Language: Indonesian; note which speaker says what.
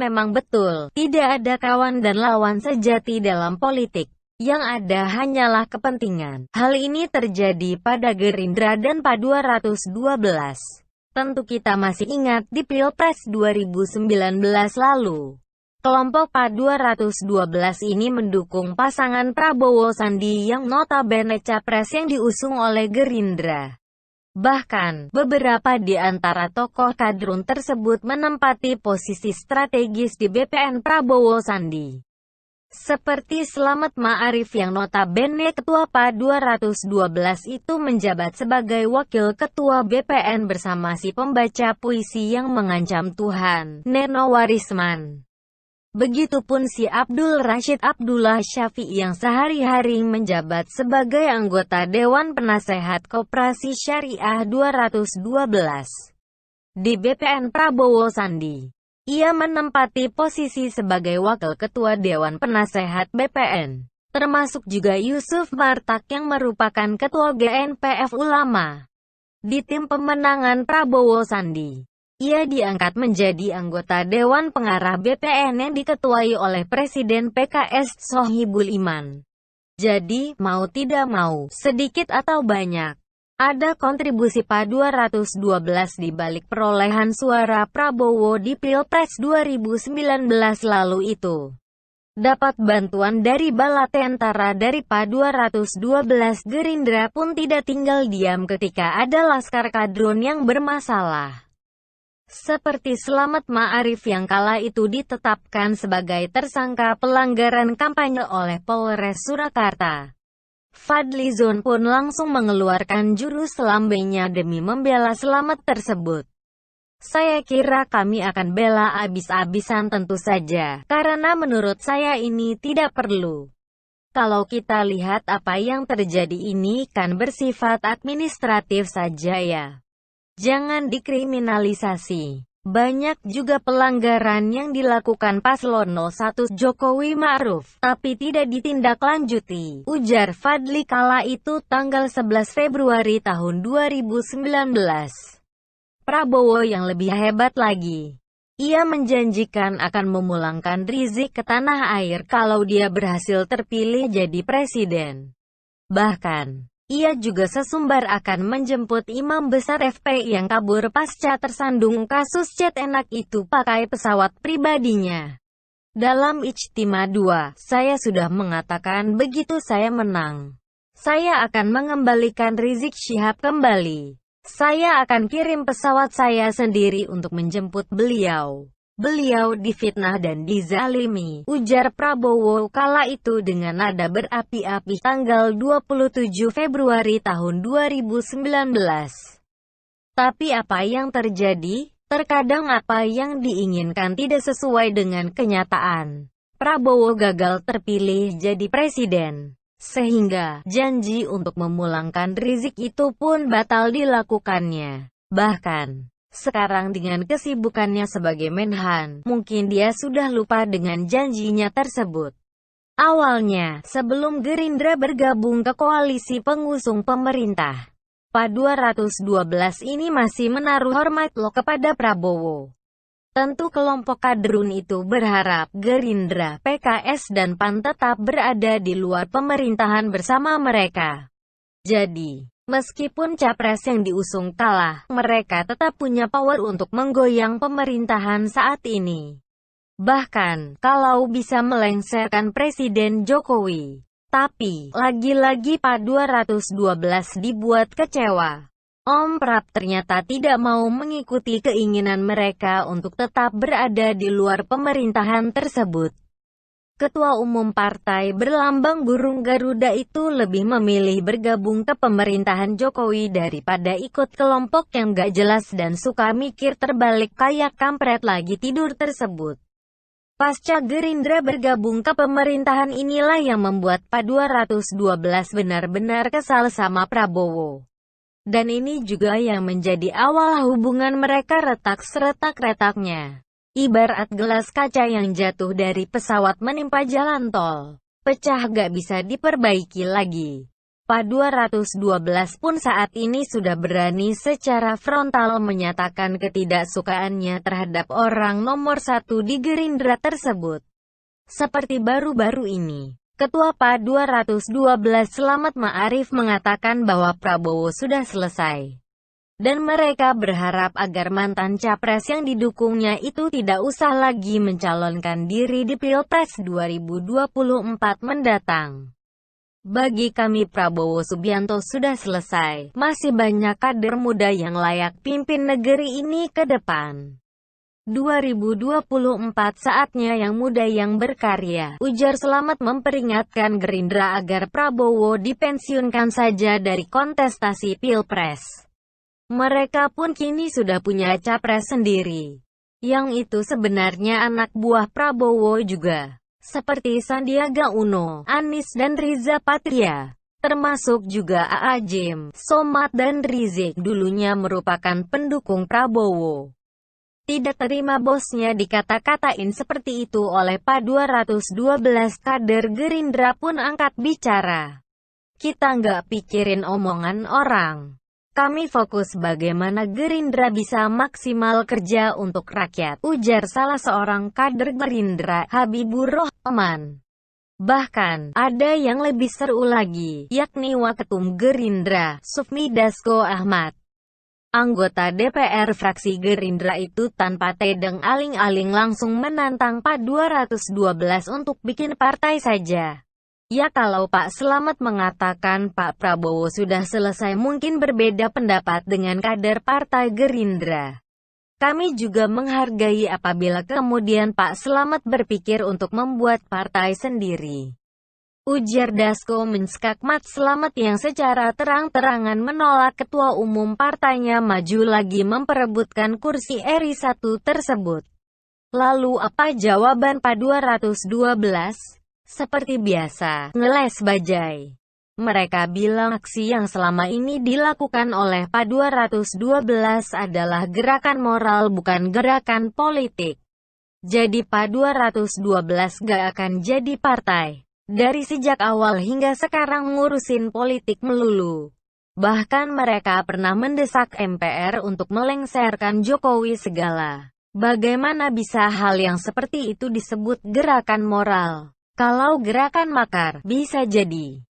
Speaker 1: Memang betul, tidak ada kawan dan lawan sejati dalam politik. Yang ada hanyalah kepentingan. Hal ini terjadi pada Gerindra dan PA 212. Tentu kita masih ingat di Pilpres 2019 lalu. Kelompok PA 212 ini mendukung pasangan Prabowo Sandi yang notabene capres yang diusung oleh Gerindra. Bahkan, beberapa di antara tokoh kadrun tersebut menempati posisi strategis di BPN Prabowo Sandi. Seperti Slamet Ma'arif yang notabene ketua PA 212 itu menjabat sebagai wakil ketua BPN bersama si pembaca puisi yang mengancam Tuhan, Neno Warisman. Begitupun si Abdul Rashid Abdullah Syafi'i yang sehari-hari menjabat sebagai anggota Dewan Penasehat Koperasi Syariah 212 di BPN Prabowo Sandi. Ia menempati posisi sebagai wakil ketua Dewan Penasehat BPN, termasuk juga Yusuf Martak yang merupakan ketua GNPF Ulama di tim pemenangan Prabowo Sandi. Ia diangkat menjadi anggota Dewan Pengarah BPN yang diketuai oleh Presiden PKS Sohibul Iman. Jadi, mau tidak mau, sedikit atau banyak, ada kontribusi PA 212 di balik perolehan suara Prabowo di Pilpres 2019 lalu itu. Dapat bantuan dari bala tentara dari PA 212, Gerindra pun tidak tinggal diam ketika ada laskar kadrun yang bermasalah. Seperti Slamet Ma'arif yang kala itu ditetapkan sebagai tersangka pelanggaran kampanye oleh Polres Surakarta. Fadlizon pun langsung mengeluarkan jurus lambenya demi membela Slamet tersebut. Saya kira kami akan bela abis-abisan tentu saja, karena menurut saya ini tidak perlu. Kalau kita lihat apa yang terjadi ini kan bersifat administratif saja ya. Jangan dikriminalisasi. Banyak juga pelanggaran yang dilakukan Paslon 01 Jokowi Ma'ruf, tapi tidak ditindaklanjuti, ujar Fadli kala itu tanggal 11 Februari tahun 2019. Prabowo yang lebih hebat lagi. Ia menjanjikan akan memulangkan Rizik ke tanah air kalau dia berhasil terpilih jadi presiden. Bahkan, ia juga sesumbar akan menjemput imam besar FPI yang kabur pasca tersandung kasus chat enak itu pakai pesawat pribadinya. Dalam Ijtima 2, saya sudah mengatakan begitu saya menang, saya akan mengembalikan Rizik Syihab kembali. Saya akan kirim pesawat saya sendiri untuk menjemput beliau. Beliau difitnah dan dizalimi, ujar Prabowo kala itu dengan nada berapi-api tanggal 27 Februari tahun 2019. Tapi apa yang terjadi? Terkadang apa yang diinginkan tidak sesuai dengan kenyataan. Prabowo gagal terpilih jadi presiden, sehingga janji untuk memulangkan Rizik itu pun batal dilakukannya. Bahkan sekarang dengan kesibukannya sebagai Menhan, mungkin dia sudah lupa dengan janjinya tersebut. Awalnya, sebelum Gerindra bergabung ke koalisi pengusung pemerintah, PA 212 ini masih menaruh hormat loh kepada Prabowo. Tentu kelompok kadrun itu berharap Gerindra, PKS dan PAN tetap berada di luar pemerintahan bersama mereka. Jadi, meskipun capres yang diusung kalah, mereka tetap punya power untuk menggoyang pemerintahan saat ini. Bahkan, kalau bisa melengsarkan Presiden Jokowi. Tapi, lagi-lagi PA 212 dibuat kecewa. Om Prap ternyata tidak mau mengikuti keinginan mereka untuk tetap berada di luar pemerintahan tersebut. Ketua Umum Partai berlambang burung Garuda itu lebih memilih bergabung ke pemerintahan Jokowi daripada ikut kelompok yang gak jelas dan suka mikir terbalik kayak kampret lagi tidur tersebut. Pasca Gerindra bergabung ke pemerintahan inilah yang membuat PA 212 benar-benar kesal sama Prabowo. Dan ini juga yang menjadi awal hubungan mereka retak-seretak-retaknya. Ibarat gelas kaca yang jatuh dari pesawat menimpa jalan tol. Pecah gak bisa diperbaiki lagi. Pa 212 pun saat ini sudah berani secara frontal menyatakan ketidaksukaannya terhadap orang nomor satu di Gerindra tersebut. Seperti baru-baru ini, Ketua Pa 212 Slamet Ma'arif mengatakan bahwa Prabowo sudah selesai. Dan mereka berharap agar mantan capres yang didukungnya itu tidak usah lagi mencalonkan diri di Pilpres 2024 mendatang. Bagi kami Prabowo Subianto sudah selesai, masih banyak kader muda yang layak pimpin negeri ini ke depan. 2024 saatnya yang muda yang berkarya, ujar Slamet memperingatkan Gerindra agar Prabowo dipensiunkan saja dari kontestasi Pilpres. Mereka pun kini sudah punya capres sendiri, yang itu sebenarnya anak buah Prabowo juga. Seperti Sandiaga Uno, Anies dan Riza Patria. Termasuk juga A'ajim, Somad dan Rizik dulunya merupakan pendukung Prabowo. Tidak terima bosnya dikata-katain seperti itu oleh Pa 212 kader Gerindra pun angkat bicara. Kita nggak pikirin omongan orang. Kami fokus bagaimana Gerindra bisa maksimal kerja untuk rakyat, ujar salah seorang kader Gerindra, Habibur Rahman. Bahkan, ada yang lebih seru lagi, yakni Waketum Gerindra, Sufmi Dasko Ahmad. Anggota DPR fraksi Gerindra itu tanpa tedeng aling-aling langsung menantang Pa 212 untuk bikin partai saja. Ya kalau Pak Slamet mengatakan Pak Prabowo sudah selesai mungkin berbeda pendapat dengan kader Partai Gerindra. Kami juga menghargai apabila kemudian Pak Slamet berpikir untuk membuat partai sendiri. Ujar Dasko Menskakmat Slamet yang secara terang-terangan menolak ketua umum partainya maju lagi memperebutkan kursi RI 1 tersebut. Lalu apa jawaban Pa 212? Seperti biasa, ngeles bajai. Mereka bilang aksi yang selama ini dilakukan oleh Pa 212 adalah gerakan moral bukan gerakan politik. Jadi Pa 212 gak akan jadi partai. Dari sejak awal hingga sekarang ngurusin politik melulu. Bahkan mereka pernah mendesak MPR untuk melengsarkan Jokowi segala. Bagaimana bisa hal yang seperti itu disebut gerakan moral? Kalau gerakan makar, bisa jadi.